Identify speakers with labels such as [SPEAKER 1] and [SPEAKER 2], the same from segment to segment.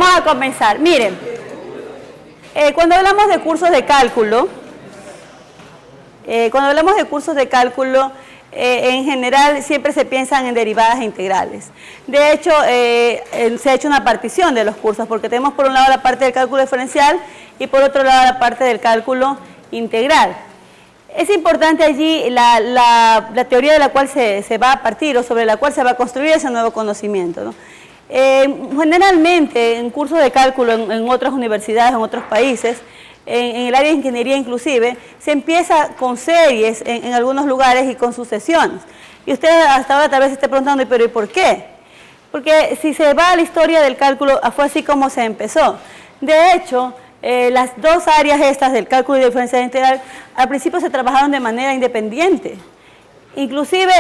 [SPEAKER 1] vamos a comenzar. Miren, cuando hablamos de cursos de cálculo, en general siempre se piensan en derivadas e integrales. De hecho, se ha hecho una partición de los cursos, porque tenemos por un lado la parte del cálculo diferencial y por otro lado la parte del cálculo integral. Es importante allí la teoría de la cual se va a partir o sobre la cual se va a construir ese nuevo conocimiento, ¿no? Generalmente en cursos de cálculo en otras universidades, en otros países, en el área de ingeniería inclusive, se empieza con series en algunos lugares y con sucesiones. Y usted hasta ahora tal vez se esté preguntando, ¿pero y por qué? Porque si se va a la historia del cálculo, fue así como se empezó. De hecho, las dos áreas estas del cálculo y diferencial integral, al principio se trabajaron de manera independiente. Inclusive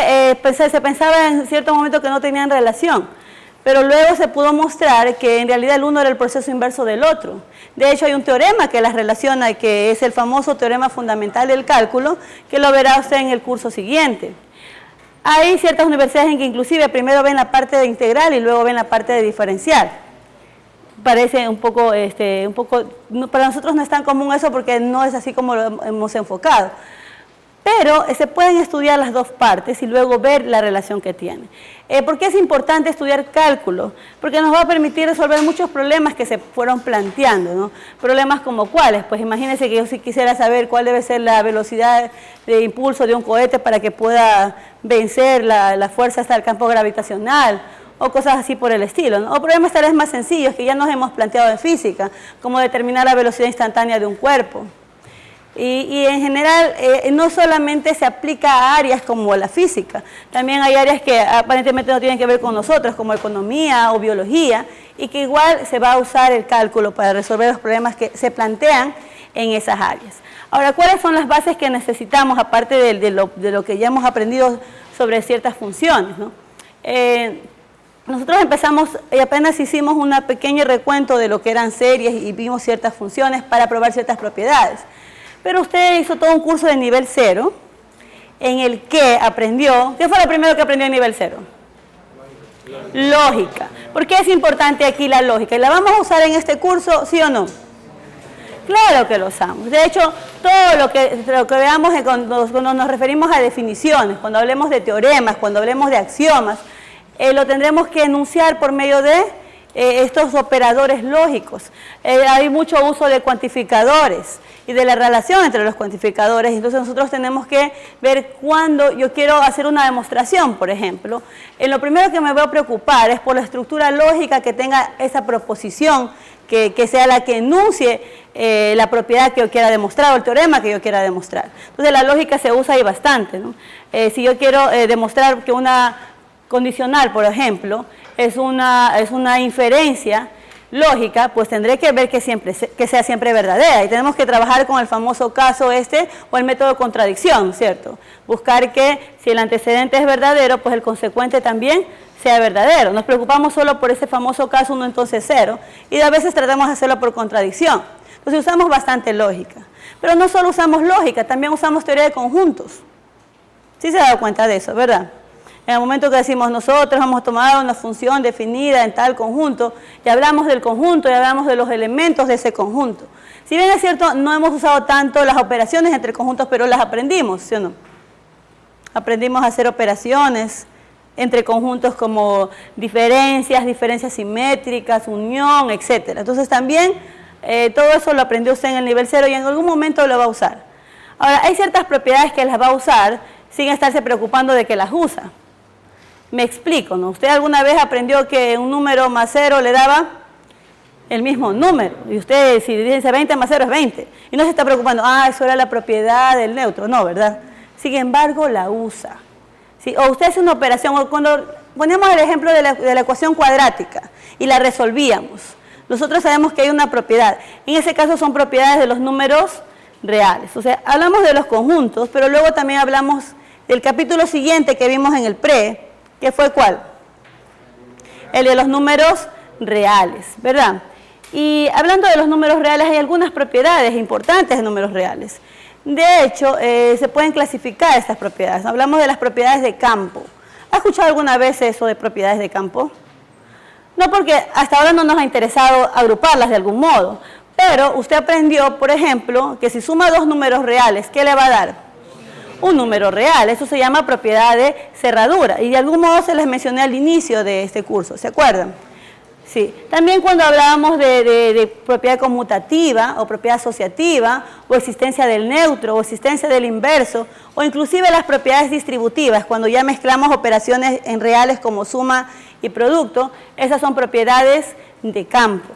[SPEAKER 1] se pensaba en cierto momento que no tenían relación. Pero luego se pudo mostrar que en realidad el uno era el proceso inverso del otro. De hecho, hay un teorema que las relaciona, que es el famoso teorema fundamental del cálculo, que lo verá usted en el curso siguiente. Hay ciertas universidades en que inclusive primero ven la parte de integral y luego ven la parte de diferencial. Parece un poco, para nosotros no es tan común eso porque no es así como lo hemos enfocado. Pero se pueden estudiar las dos partes y luego ver la relación que tiene. ¿Por qué es importante estudiar cálculo? Porque nos va a permitir resolver muchos problemas que se fueron planteando, ¿no? Problemas como cuáles, pues imagínense que yo sí quisiera saber cuál debe ser la velocidad de impulso de un cohete para que pueda vencer la fuerza hasta el campo gravitacional, o cosas así por el estilo, ¿no? O problemas tal vez más sencillos que ya nos hemos planteado en física, como determinar la velocidad instantánea de un cuerpo. Y en general no solamente se aplica a áreas como la física, también hay áreas que aparentemente no tienen que ver con nosotros, como economía o biología, y que igual se va a usar el cálculo para resolver los problemas que se plantean en esas áreas. Ahora, ¿cuáles son las bases que necesitamos, aparte de lo que ya hemos aprendido sobre ciertas funciones, ¿no? Nosotros empezamos y apenas hicimos un pequeño recuento de lo que eran series y vimos ciertas funciones para probar ciertas propiedades. Pero usted hizo todo un curso de nivel 0 en el que aprendió, ¿qué fue lo primero que aprendió en nivel 0? Lógica. ¿Por qué es importante aquí la lógica? ¿Y la vamos a usar en este curso, sí o no? Claro que lo usamos. De hecho, todo lo que veamos cuando nos referimos a definiciones, cuando hablemos de teoremas, cuando hablemos de axiomas, lo tendremos que enunciar por medio de estos operadores lógicos. Hay mucho uso de cuantificadores y de la relación entre los cuantificadores. Entonces nosotros tenemos que ver cuando yo quiero hacer una demostración, por ejemplo. Lo primero que me voy a preocupar es por la estructura lógica que tenga esa proposición, que sea la que enuncie la propiedad que yo quiera demostrar o el teorema que yo quiera demostrar. Entonces la lógica se usa ahí bastante, ¿no? Si yo quiero demostrar que una condicional, por ejemplo, es una inferencia lógica, pues tendré que ver que sea siempre verdadera, y tenemos que trabajar con el famoso caso o el método de contradicción, ¿cierto? Buscar que si el antecedente es verdadero, pues el consecuente también sea verdadero. Nos preocupamos solo por ese famoso caso 1 entonces 0, y a veces tratamos de hacerlo por contradicción. Entonces usamos bastante lógica, pero no solo usamos lógica, también usamos teoría de conjuntos. ¿Sí se ha dado cuenta de eso, verdad? En el momento que decimos nosotros vamos a tomar una función definida en tal conjunto, y hablamos del conjunto y hablamos de los elementos de ese conjunto. Si bien es cierto, no hemos usado tanto las operaciones entre conjuntos, pero las aprendimos, ¿sí o no? Aprendimos a hacer operaciones entre conjuntos como diferencias simétricas, unión, etc. Entonces también todo eso lo aprendió usted en el nivel 0 y en algún momento lo va a usar. Ahora, hay ciertas propiedades que las va a usar sin estarse preocupando de que las usa. Me explico, ¿no? Usted alguna vez aprendió que un número más 0 le daba el mismo número. Y usted, si dice 20 más 0 es 20. Y no se está preocupando, eso era la propiedad del neutro. No, ¿verdad? Sin embargo, la usa. ¿Sí? O usted hace una operación, o cuando poníamos el ejemplo de la ecuación cuadrática y la resolvíamos, nosotros sabemos que hay una propiedad. En ese caso son propiedades de los números reales. O sea, hablamos de los conjuntos, pero luego también hablamos del capítulo siguiente que vimos en el pre, que fue ¿cuál? El de los números reales, ¿verdad? Y hablando de los números reales, hay algunas propiedades importantes de números reales. De hecho, se pueden clasificar estas propiedades. Hablamos de las propiedades de campo. ¿Ha escuchado alguna vez eso de propiedades de campo? No porque hasta ahora no nos ha interesado agruparlas de algún modo, pero usted aprendió, por ejemplo, que si suma dos números reales, ¿qué le va a dar? Un número real. Eso se llama propiedad de cerradura. Y de algún modo se les mencioné al inicio de este curso, ¿se acuerdan? Sí. También cuando hablábamos de propiedad conmutativa o propiedad asociativa o existencia del neutro o existencia del inverso o inclusive las propiedades distributivas, cuando ya mezclamos operaciones en reales como suma y producto, esas son propiedades de campo.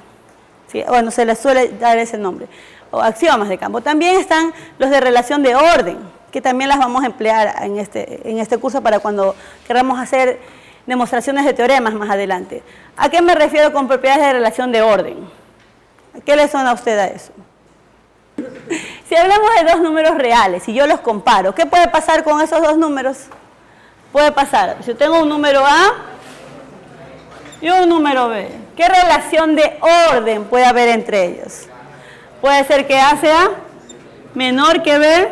[SPEAKER 1] ¿Sí? Bueno, se les suele dar ese nombre. O axiomas de campo. También están los de relación de orden, que también las vamos a emplear en este curso para cuando queramos hacer demostraciones de teoremas más adelante. ¿A qué me refiero con propiedades de relación de orden? ¿Qué le suena a usted a eso? Si hablamos de dos números reales y yo los comparo, ¿qué puede pasar con esos dos números? Puede pasar, si yo tengo un número A y un número B, ¿qué relación de orden puede haber entre ellos? Puede ser que A sea menor que B,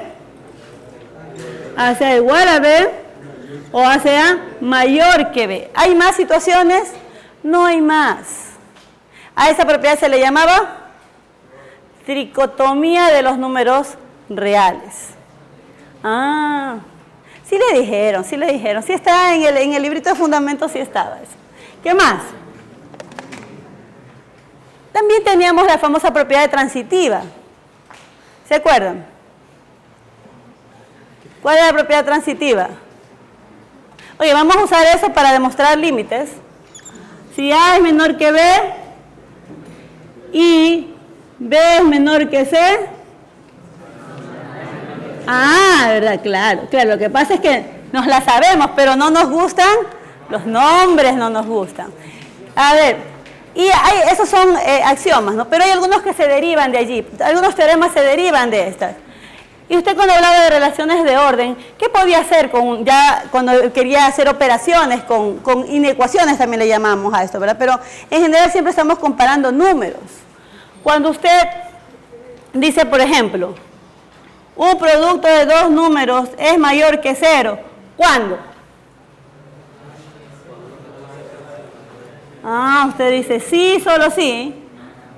[SPEAKER 1] A sea igual a B, o A sea mayor que B. ¿Hay más situaciones? No hay más. A esa propiedad se le llamaba tricotomía de los números reales. Ah, sí le dijeron. Sí está en el librito de fundamentos, sí estaba eso. ¿Qué más? También teníamos la famosa propiedad transitiva. ¿Se acuerdan? ¿Cuál es la propiedad transitiva? Oye, vamos a usar eso para demostrar límites. Si A es menor que B y B es menor que C. Ah, ¿verdad? Claro. Lo que pasa es que nos la sabemos, pero no nos gustan, los nombres no nos gustan. A ver, y esos son axiomas, ¿no? Pero hay algunos que se derivan de allí, algunos teoremas se derivan de estas. Y usted cuando hablaba de relaciones de orden, ¿qué podía hacer ya cuando quería hacer operaciones con inecuaciones también le llamamos a esto, ¿verdad? Pero en general siempre estamos comparando números. Cuando usted dice, por ejemplo, un producto de dos números es mayor que cero, ¿cuándo? Ah, usted dice sí, solo sí.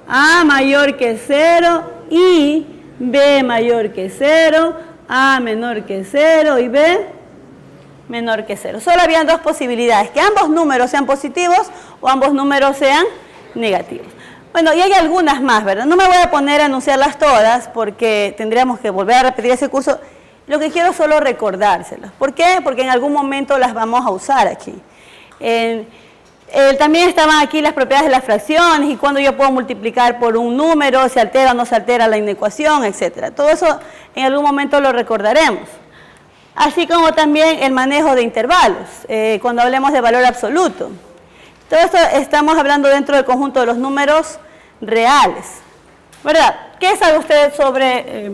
[SPEAKER 1] A mayor que cero y B mayor que 0, A menor que 0 y B menor que 0. Solo habían dos posibilidades, que ambos números sean positivos o ambos números sean negativos. Bueno, y hay algunas más, ¿verdad? No me voy a poner a anunciarlas todas porque tendríamos que volver a repetir ese curso. Lo que quiero es solo recordárselas. ¿Por qué? Porque en algún momento las vamos a usar aquí. También estaban aquí las propiedades de las fracciones y cuando yo puedo multiplicar por un número, se altera o no se altera la inecuación, etc. Todo eso en algún momento lo recordaremos. Así como también el manejo de intervalos, cuando hablemos de valor absoluto. Todo esto estamos hablando dentro del conjunto de los números reales, ¿verdad? ¿Qué sabe usted sobre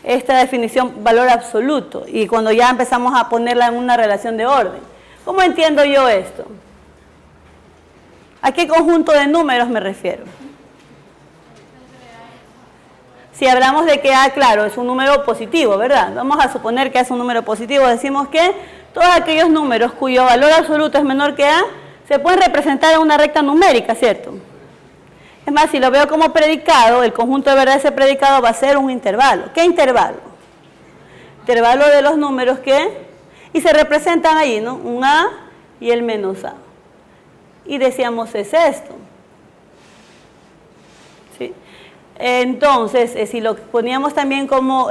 [SPEAKER 1] esta definición valor absoluto? Y cuando ya empezamos a ponerla en una relación de orden. ¿Cómo entiendo yo esto? ¿A qué conjunto de números me refiero? Si hablamos de que A, claro, es un número positivo, ¿verdad? Vamos a suponer que es un número positivo. Decimos que todos aquellos números cuyo valor absoluto es menor que A se pueden representar en una recta numérica, ¿cierto? Es más, si lo veo como predicado, el conjunto de verdad de ese predicado va a ser un intervalo. ¿Qué intervalo? Intervalo de los números que... Y se representan ahí, ¿no? Un A y el menos A. Y decíamos, es esto. ¿Sí? Entonces, si lo poníamos también como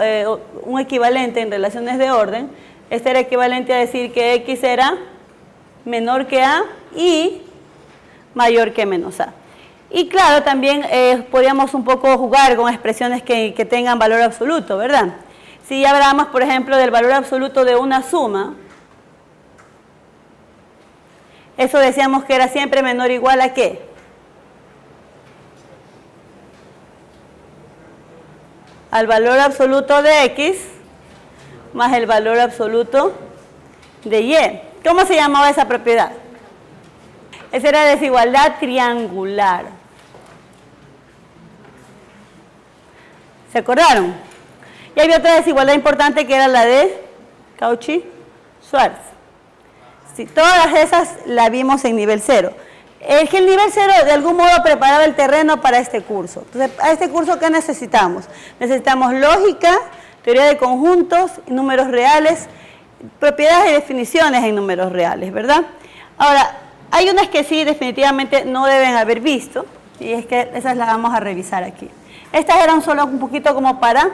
[SPEAKER 1] un equivalente en relaciones de orden, este era equivalente a decir que X era menor que A y mayor que menos A. Y claro, también podíamos un poco jugar con expresiones que tengan valor absoluto, ¿verdad? Si hablamos, por ejemplo, del valor absoluto de una suma, eso decíamos que era siempre menor o igual a ¿qué? Al valor absoluto de X más el valor absoluto de Y. ¿Cómo se llamaba esa propiedad? Esa era desigualdad triangular. ¿Se acordaron? Y había otra desigualdad importante que era la de Cauchy-Schwarz. Sí, todas esas las vimos en nivel 0. Es que el nivel 0 de algún modo preparaba el terreno para este curso. Entonces, ¿a este curso qué necesitamos? Necesitamos lógica, teoría de conjuntos, números reales, propiedades y definiciones en números reales, ¿verdad? Ahora, hay unas que sí definitivamente no deben haber visto, y es que esas las vamos a revisar aquí. Estas eran solo un poquito como para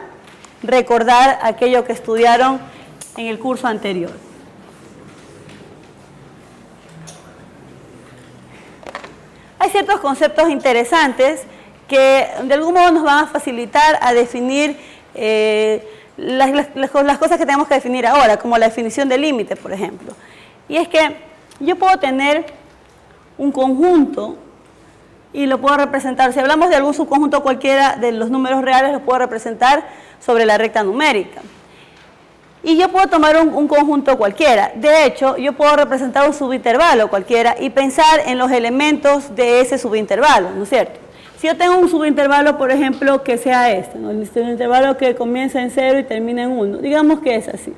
[SPEAKER 1] recordar aquello que estudiaron en el curso anterior. Hay ciertos conceptos interesantes que de algún modo nos van a facilitar a definir las cosas que tenemos que definir ahora, como la definición de límite, por ejemplo. Y es que yo puedo tener un conjunto y lo puedo representar, si hablamos de algún subconjunto cualquiera de los números reales, lo puedo representar sobre la recta numérica. Y yo puedo tomar un conjunto cualquiera. De hecho, yo puedo representar un subintervalo cualquiera y pensar en los elementos de ese subintervalo, ¿no es cierto? Si yo tengo un subintervalo, por ejemplo, que sea este, ¿no? El subintervalo que comienza en 0 y termina en 1, digamos que es así.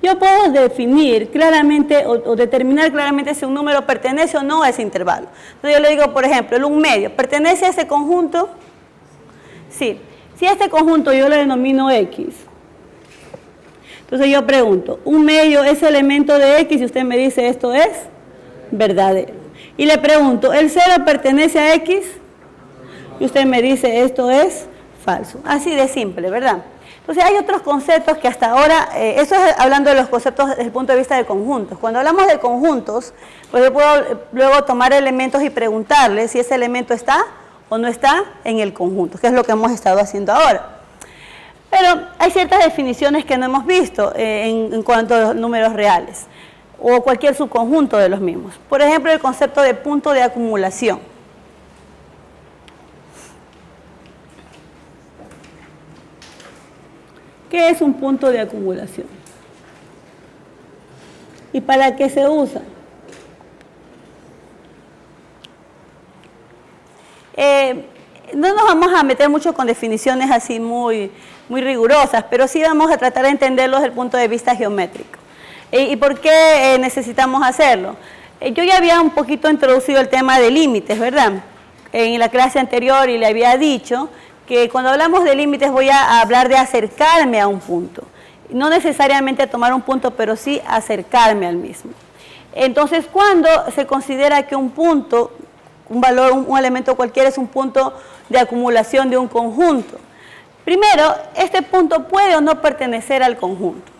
[SPEAKER 1] Yo puedo definir claramente o determinar claramente si un número pertenece o no a ese intervalo. Entonces yo le digo, por ejemplo, el 1 medio, ¿pertenece a ese conjunto? Sí. Si a este conjunto yo le denomino X, entonces yo pregunto, ¿un medio es elemento de X? Y usted me dice, esto es verdadero. Y le pregunto, ¿el 0 pertenece a X? Y usted me dice, esto es falso. Así de simple, ¿verdad? Entonces hay otros conceptos que hasta ahora, eso es hablando de los conceptos desde el punto de vista de conjuntos. Cuando hablamos de conjuntos, pues yo puedo luego tomar elementos y preguntarle si ese elemento está o no está en el conjunto, que es lo que hemos estado haciendo ahora. Pero hay ciertas definiciones que no hemos visto en cuanto a los números reales o cualquier subconjunto de los mismos. Por ejemplo, el concepto de punto de acumulación. ¿Qué es un punto de acumulación? ¿Y para qué se usa? No nos vamos a meter mucho con definiciones así muy rigurosas, pero sí vamos a tratar de entenderlo desde el punto de vista geométrico. ¿Y por qué necesitamos hacerlo? Yo ya había un poquito introducido el tema de límites, ¿verdad? En la clase anterior y le había dicho que cuando hablamos de límites voy a hablar de acercarme a un punto. No necesariamente tomar un punto, pero sí acercarme al mismo. Entonces, ¿cuándo se considera que un punto, un valor, un elemento cualquiera es un punto de acumulación de un conjunto? Primero, este punto puede o no pertenecer al conjunto.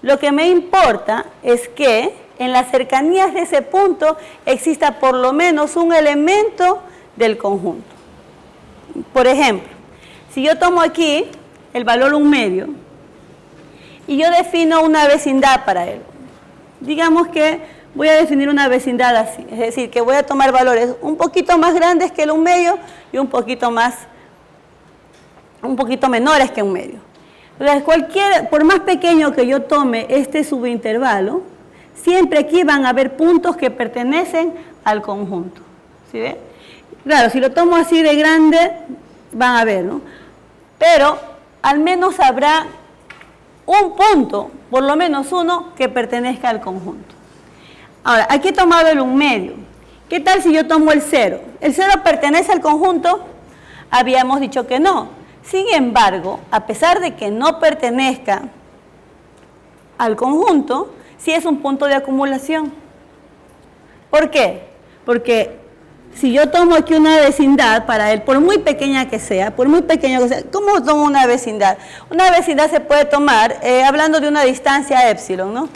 [SPEAKER 1] Lo que me importa es que en las cercanías de ese punto exista por lo menos un elemento del conjunto. Por ejemplo, si yo tomo aquí el valor 1 medio y yo defino una vecindad para él, digamos que voy a definir una vecindad así, es decir, que voy a tomar valores un poquito más grandes que el 1 medio y un poquito menores que 1 medio. Entonces, por más pequeño que yo tome este subintervalo, siempre aquí van a haber puntos que pertenecen al conjunto. ¿Sí ve? Claro, si lo tomo así de grande, van a ver, ¿no? Pero al menos habrá un punto, por lo menos uno, que pertenezca al conjunto. Ahora, aquí he tomado el 1 medio. ¿Qué tal si yo tomo el 0? ¿El 0 pertenece al conjunto? Habíamos dicho que no. Sin embargo, a pesar de que no pertenezca al conjunto, sí es un punto de acumulación. ¿Por qué? Porque si yo tomo aquí una vecindad para él, por muy pequeña que sea, ¿cómo tomo una vecindad? Una vecindad se puede tomar hablando de una distancia épsilon, ¿no?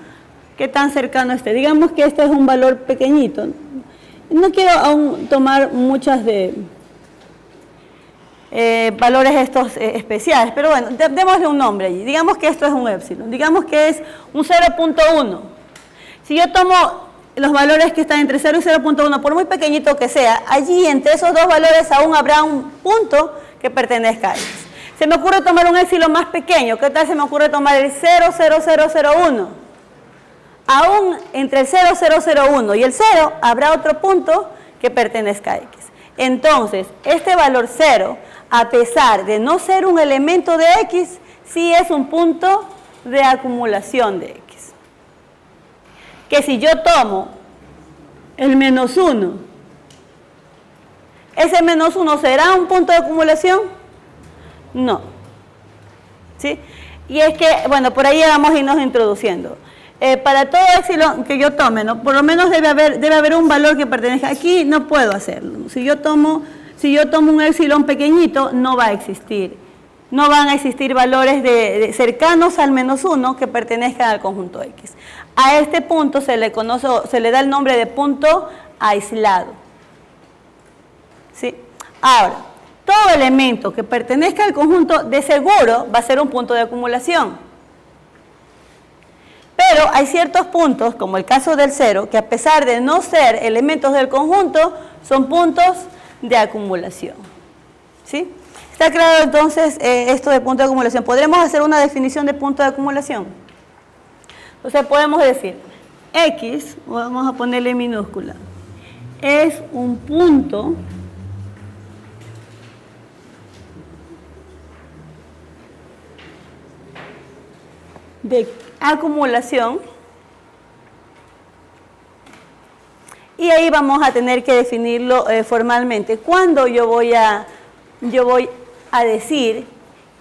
[SPEAKER 1] ¿Qué tan cercano esté? Digamos que este es un valor pequeñito. No quiero aún tomar muchas de valores estos especiales, pero bueno, démosle un nombre allí. Digamos que esto es un épsilon, digamos que es un 0.1. Si yo tomo los valores que están entre 0 y 0.1, por muy pequeñito que sea, allí entre esos dos valores aún habrá un punto que pertenezca a ellos. Se me ocurre tomar un épsilon más pequeño. ¿Qué tal se me ocurre tomar el 0,0001? Aún entre el 0,001 y el 0 habrá otro punto que pertenezca a X. Entonces, este valor 0, a pesar de no ser un elemento de X, sí es un punto de acumulación de X. Que si yo tomo El menos 1. ¿Ese menos 1 será un punto de acumulación? No. ¿Sí? Y es que, bueno, por ahí vamos a irnos introduciendo. Para todo epsilon que yo tome, ¿no? Por lo menos debe haber un valor que pertenezca. Aquí no puedo hacerlo. Si yo tomo un epsilon pequeñito, no va a existir. No van a existir valores cercanos al menos 1 que pertenezcan al conjunto X. A este punto se le da el nombre de punto aislado. ¿Sí? Ahora, todo elemento que pertenezca al conjunto de seguro va a ser un punto de acumulación. Pero hay ciertos puntos, como el caso del 0, que a pesar de no ser elementos del conjunto, son puntos de acumulación. ¿Sí? ¿Está claro entonces esto de punto de acumulación? ¿Podremos hacer una definición de punto de acumulación? Entonces podemos decir, X, vamos a ponerle minúscula, es un punto de acumulación, y ahí vamos a tener que definirlo formalmente. ¿Cuándo yo voy a decir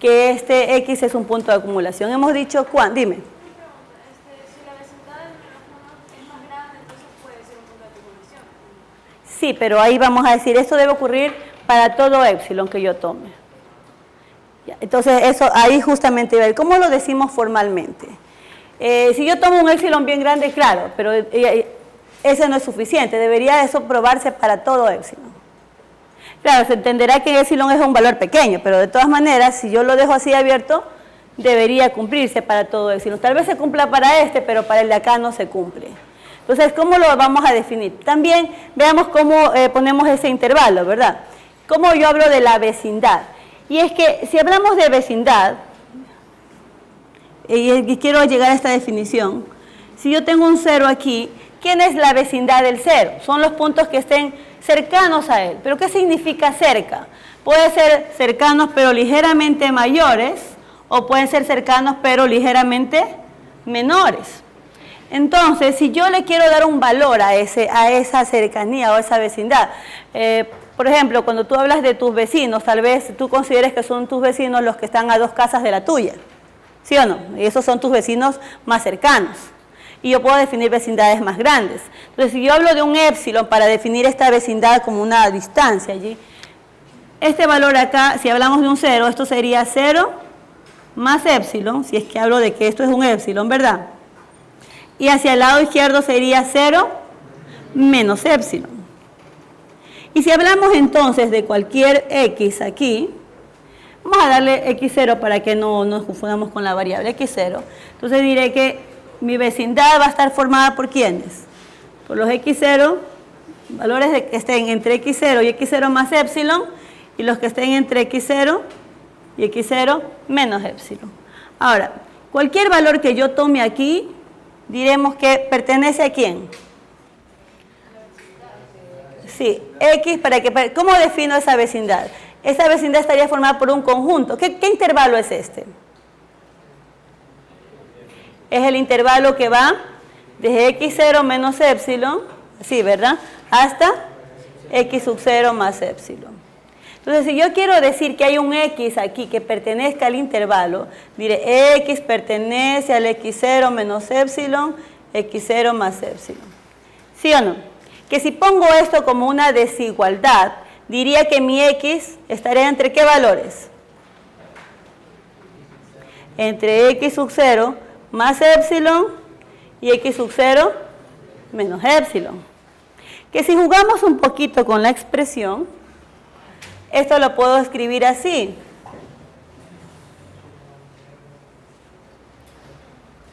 [SPEAKER 1] que este X es un punto de acumulación? Hemos dicho ¿cuándo? Dime.
[SPEAKER 2] Si la vecindad del menos 1 es más grande, entonces puede ser un punto de acumulación.
[SPEAKER 1] Sí, pero ahí vamos a decir, esto debe ocurrir para todo epsilon que yo tome. Entonces, eso ahí justamente va a ir. ¿Cómo lo decimos formalmente? Si yo tomo un epsilon bien grande, claro, pero ese no es suficiente. Debería eso probarse para todo epsilon. Claro, se entenderá que epsilon es un valor pequeño, pero de todas maneras, si yo lo dejo así abierto, debería cumplirse para todo epsilon. Tal vez se cumpla para este, pero para el de acá no se cumple. Entonces, ¿cómo lo vamos a definir? También veamos cómo ponemos ese intervalo, ¿verdad? ¿Cómo yo hablo de la vecindad? Y es que si hablamos de vecindad, y quiero llegar a esta definición, si yo tengo un 0 aquí, ¿quién es la vecindad del 0? Son los puntos que estén cercanos a él. ¿Pero qué significa cerca? Puede ser cercanos pero ligeramente mayores, o pueden ser cercanos pero ligeramente menores. Entonces, si yo le quiero dar un valor a esa cercanía o a esa vecindad, por ejemplo, cuando tú hablas de tus vecinos, tal vez tú consideres que son tus vecinos los que están a 2 casas de la tuya, ¿sí o no? Y esos son tus vecinos más cercanos. Y yo puedo definir vecindades más grandes. Entonces, si yo hablo de un epsilon para definir esta vecindad como una distancia allí, este valor acá, si hablamos de un 0, esto sería 0 más epsilon, si es que hablo de que esto es un epsilon, ¿verdad? Y hacia el lado izquierdo sería 0 menos epsilon. Y si hablamos entonces de cualquier x aquí, vamos a darle x0 para que no nos confundamos con la variable x0. Entonces diré que mi vecindad va a estar formada por ¿quiénes? Por los x0, valores que estén entre x0 y x0 más epsilon, y los que estén entre x0 y x0 menos epsilon. Ahora, cualquier valor que yo tome aquí, diremos que pertenece a ¿quién? Sí, X, ¿cómo defino esa vecindad? Esa vecindad estaría formada por un conjunto. ¿Qué intervalo es este? Es el intervalo que va desde x0 menos epsilon, sí, ¿verdad? Hasta x sub 0 más epsilon. Entonces, si yo quiero decir que hay un x aquí que pertenezca al intervalo, diré x pertenece al x0 menos epsilon, x0 más epsilon. ¿Sí o no? Que si pongo esto como una desigualdad, diría que mi x estaría entre ¿qué valores? Entre x sub 0 más epsilon y x sub 0 menos epsilon. Que si jugamos un poquito con la expresión, esto lo puedo escribir así.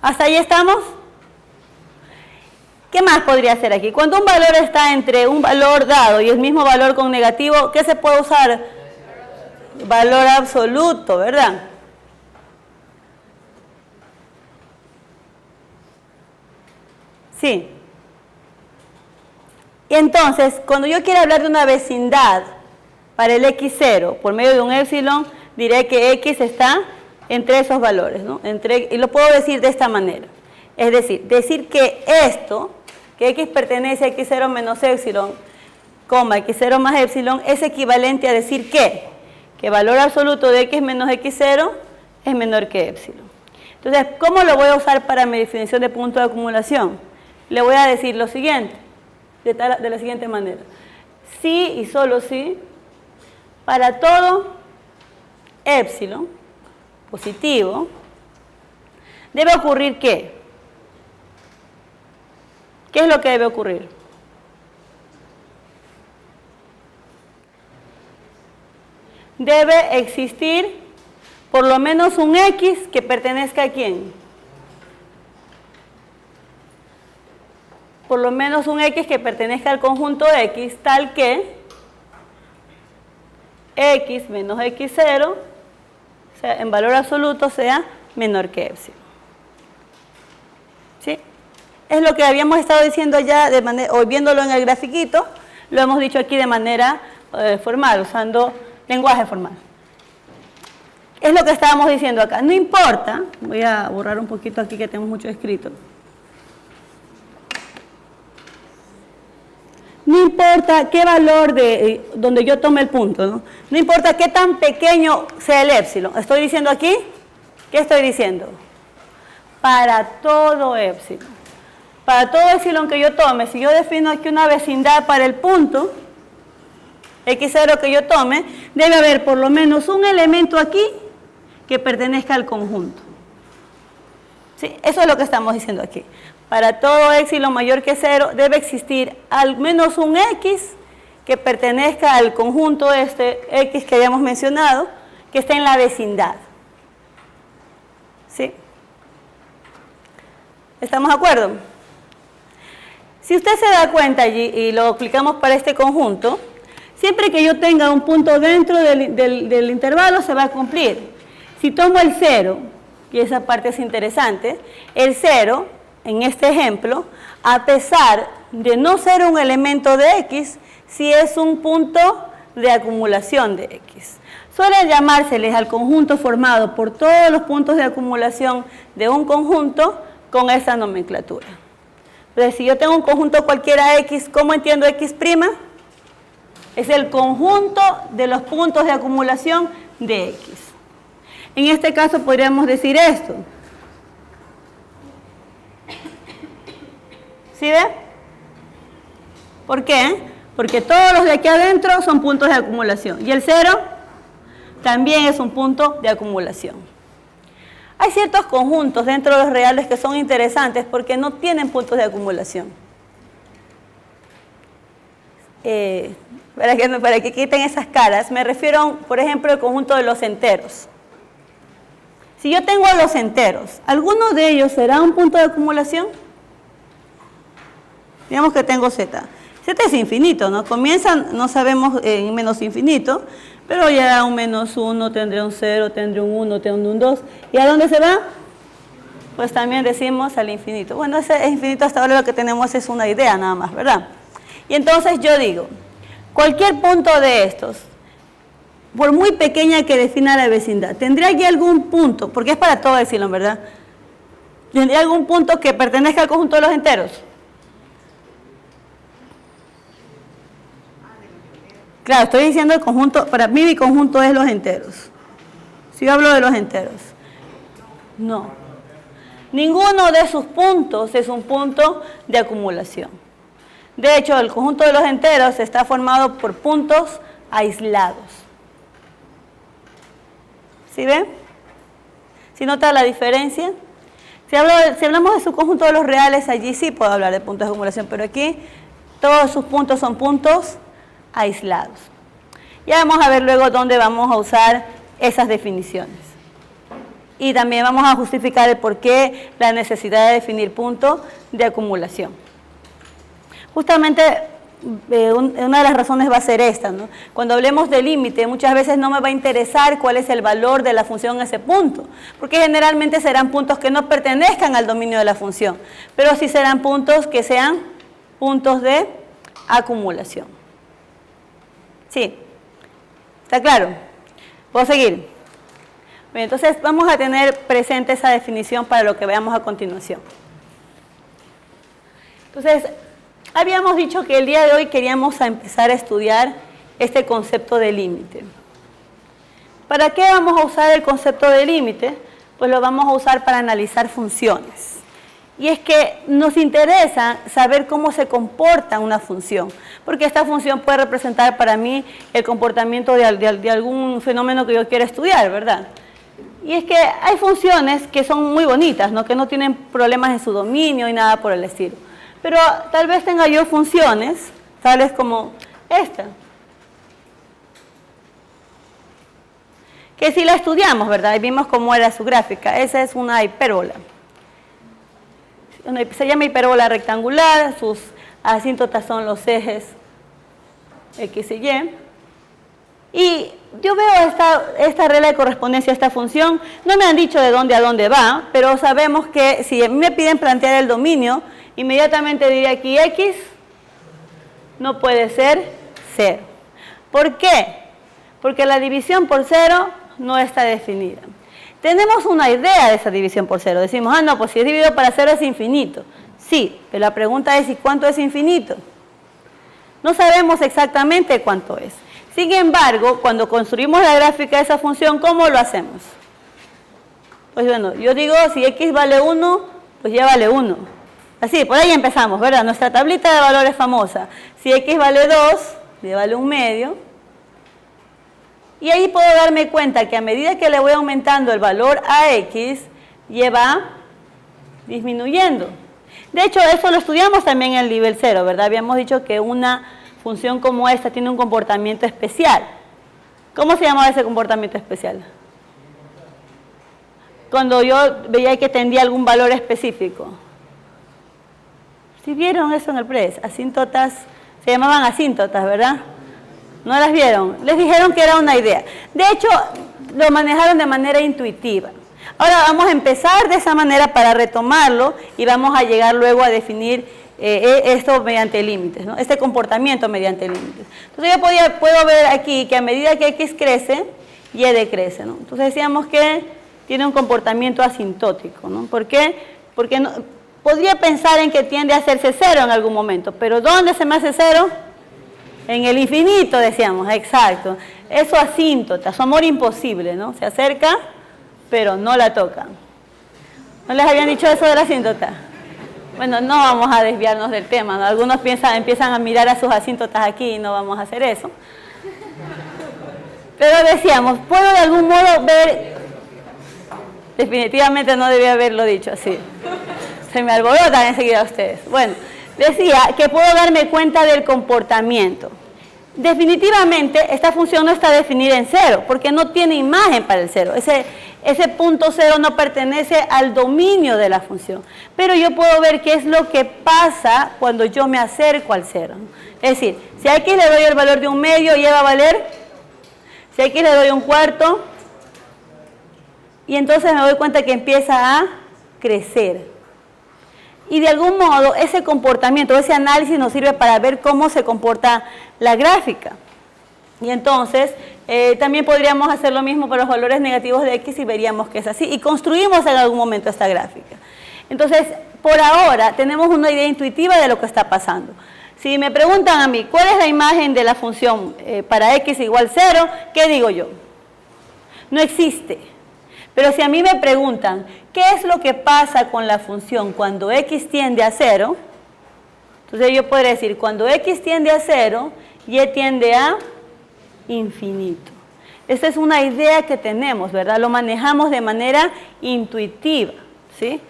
[SPEAKER 1] ¿Hasta ahí estamos? ¿Qué más podría hacer aquí? Cuando un valor está entre un valor dado y el mismo valor con negativo, ¿qué se puede usar? Valor absoluto, ¿verdad? Sí. Y entonces, cuando yo quiero hablar de una vecindad para el x0 por medio de un epsilon, diré que x está entre esos valores, ¿no? Y lo puedo decir de esta manera. Es decir que esto, que x pertenece a x0 menos épsilon, x0 más épsilon, es equivalente a decir que el valor absoluto de x menos x0 es menor que épsilon. Entonces, ¿cómo lo voy a usar para mi definición de punto de acumulación? Le voy a decir lo siguiente, de la siguiente manera. Si y solo si, para todo épsilon positivo, debe ocurrir ¿qué? ¿Qué es lo que debe ocurrir? Debe existir por lo menos un X que pertenezca a ¿quién? Por lo menos un X que pertenezca al conjunto X, tal que X menos X0, o sea, en valor absoluto, sea menor que épsilon. ¿Sí? Es lo que habíamos estado diciendo ya, o viéndolo en el grafiquito, lo hemos dicho aquí de manera formal, usando lenguaje formal. Es lo que estábamos diciendo acá. No importa, voy a borrar un poquito aquí que tenemos mucho escrito. No importa qué valor donde yo tome el punto, ¿no? No importa qué tan pequeño sea el épsilon. ¿Estoy diciendo aquí? ¿Qué estoy diciendo? Para todo épsilon. Para todo épsilon que yo tome, si yo defino aquí una vecindad para el punto x0 que yo tome, debe haber por lo menos un elemento aquí que pertenezca al conjunto. ¿Sí? Eso es lo que estamos diciendo aquí. Para todo épsilon mayor que 0 debe existir al menos un x que pertenezca al conjunto x que habíamos mencionado, que esté en la vecindad. ¿Sí? ¿Estamos de acuerdo? Si usted se da cuenta allí y lo aplicamos para este conjunto, siempre que yo tenga un punto dentro del intervalo se va a cumplir. Si tomo el 0, y esa parte es interesante, el 0, en este ejemplo, a pesar de no ser un elemento de X, sí es un punto de acumulación de X. Suele llamárseles al conjunto formado por todos los puntos de acumulación de un conjunto con esa nomenclatura. Entonces, si yo tengo un conjunto cualquiera X, ¿cómo entiendo X'? Es el conjunto de los puntos de acumulación de X. En este caso podríamos decir esto. ¿Sí ve? ¿Por qué? Porque todos los de aquí adentro son puntos de acumulación. Y el 0 también es un punto de acumulación. Hay ciertos conjuntos dentro de los reales que son interesantes porque no tienen puntos de acumulación. Para que quiten esas caras, me refiero, por ejemplo, al conjunto de los enteros. Si yo tengo a los enteros, ¿alguno de ellos será un punto de acumulación? Digamos que tengo z. Z es infinito, ¿no? Comienza, no sabemos, en menos infinito, pero ya un menos 1, tendré un 0, tendré un 1, tendré un 2. ¿Y a dónde se va? Pues también decimos al infinito. Bueno, ese infinito hasta ahora lo que tenemos es una idea nada más, ¿verdad? Y entonces yo digo, cualquier punto de estos, por muy pequeña que defina la vecindad, ¿tendría aquí algún punto? Porque es para todo epsilon, ¿verdad? ¿Tendría algún punto que pertenezca al conjunto de los enteros? Claro, estoy diciendo el conjunto, para mí mi conjunto es los enteros. Si yo hablo de los enteros. No. Ninguno de sus puntos es un punto de acumulación. De hecho, el conjunto de los enteros está formado por puntos aislados. ¿Sí ven? ¿Sí nota la diferencia? Si hablamos de su conjunto de los reales, allí sí puedo hablar de puntos de acumulación, pero aquí todos sus puntos son puntos aislados. Ya vamos a ver luego dónde vamos a usar esas definiciones. Y también vamos a justificar el por qué la necesidad de definir punto de acumulación. Justamente una de las razones va a ser esta, ¿no? Cuando hablemos de límite, muchas veces no me va a interesar cuál es el valor de la función en ese punto, porque generalmente serán puntos que no pertenezcan al dominio de la función, pero sí serán puntos que sean puntos de acumulación. ¿Sí? ¿Está claro? ¿Puedo seguir? Bien, entonces vamos a tener presente esa definición para lo que veamos a continuación. Entonces, Habíamos dicho que el día de hoy queríamos empezar a estudiar este concepto de límite. ¿Para qué vamos a usar el concepto de límite? Pues lo vamos a usar para analizar funciones. Y es que nos interesa saber cómo se comporta una función, porque esta función puede representar para mí el comportamiento de algún fenómeno que yo quiera estudiar, ¿verdad? Y es que hay funciones que son muy bonitas, ¿no? Que no tienen problemas en su dominio y nada por el estilo. Pero tal vez tenga yo funciones, tales como esta, que si la estudiamos, ¿verdad? Y vimos cómo era su gráfica. Esa es una hipérbola. Se llama hipérbola rectangular, sus asíntotas son los ejes X y Y. Y yo veo esta regla de correspondencia a esta función. No me han dicho de dónde a dónde va, pero sabemos que si me piden plantear el dominio, inmediatamente diría aquí X no puede ser 0. ¿Por qué? Porque la división por 0 no está definida. Tenemos una idea de esa división por 0. Decimos, no, pues si es dividido para 0 es infinito. Sí, pero la pregunta es, ¿y cuánto es infinito? No sabemos exactamente cuánto es. Sin embargo, cuando construimos la gráfica de esa función, ¿cómo lo hacemos? Pues bueno, yo digo, si X vale 1, pues ya vale 1. Así, por ahí empezamos, ¿verdad? Nuestra tablita de valores famosa. Si X vale 2, le vale 1 medio. Y ahí puedo darme cuenta que a medida que le voy aumentando el valor a X, va disminuyendo. De hecho, eso lo estudiamos también en el nivel 0, ¿verdad? Habíamos dicho que una función como esta tiene un comportamiento especial. ¿Cómo se llamaba ese comportamiento especial? Cuando yo veía que tendía algún valor específico. ¿Sí vieron eso en el PRES? Asíntotas, se llamaban asíntotas, ¿verdad? ¿No las vieron? Les dijeron que era una idea. De hecho, lo manejaron de manera intuitiva. Ahora vamos a empezar de esa manera para retomarlo y vamos a llegar luego a definir esto mediante límites, ¿no? Este comportamiento mediante límites. Entonces yo puedo ver aquí que a medida que X crece, Y decrece, ¿no? Entonces decíamos que tiene un comportamiento asintótico, ¿no? ¿Por qué? Porque podría pensar en que tiende a hacerse 0 en algún momento, pero ¿dónde se me hace 0? En el infinito, decíamos, exacto. Eso asíntota, su amor imposible, ¿no? Se acerca, pero no la toca. ¿No les habían dicho eso de la asíntota? Bueno, no vamos a desviarnos del tema, ¿no? Algunos empiezan a mirar a sus asíntotas aquí y no vamos a hacer eso. Pero decíamos, puedo de algún modo ver, definitivamente no debía haberlo dicho así. Se me alborotan enseguida ustedes. Bueno, decía que puedo darme cuenta del comportamiento. Definitivamente esta función no está definida en 0, porque no tiene imagen para el 0. Ese punto 0 no pertenece al dominio de la función. Pero yo puedo ver qué es lo que pasa cuando yo me acerco al 0. Es decir, si a X le doy el valor de 1 medio, ¿ya va a valer? Si a X le doy 1/4, y entonces me doy cuenta que empieza a crecer. Y de algún modo ese comportamiento, ese análisis nos sirve para ver cómo se comporta la gráfica. Y entonces también podríamos hacer lo mismo para los valores negativos de X y veríamos que es así. Y construimos en algún momento esta gráfica. Entonces, por ahora tenemos una idea intuitiva de lo que está pasando. Si me preguntan a mí, ¿cuál es la imagen de la función para X igual 0? ¿Qué digo yo? No existe. Pero si a mí me preguntan, ¿qué es lo que pasa con la función cuando X tiende a 0? Entonces yo podría decir, cuando X tiende a 0, Y tiende a infinito. Esta es una idea que tenemos, ¿verdad? Lo manejamos de manera intuitiva, ¿sí?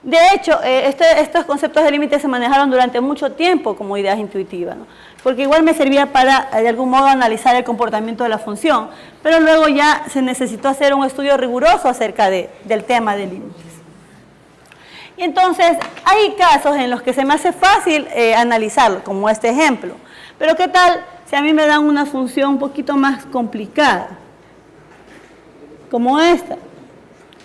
[SPEAKER 1] De hecho, estos conceptos de límite se manejaron durante mucho tiempo como ideas intuitivas, ¿no? Porque igual me servía para, de algún modo, analizar el comportamiento de la función, pero luego ya se necesitó hacer un estudio riguroso acerca del tema de límites. Y entonces, hay casos en los que se me hace fácil analizarlo, como este ejemplo. Pero ¿qué tal si a mí me dan una función un poquito más complicada? Como esta.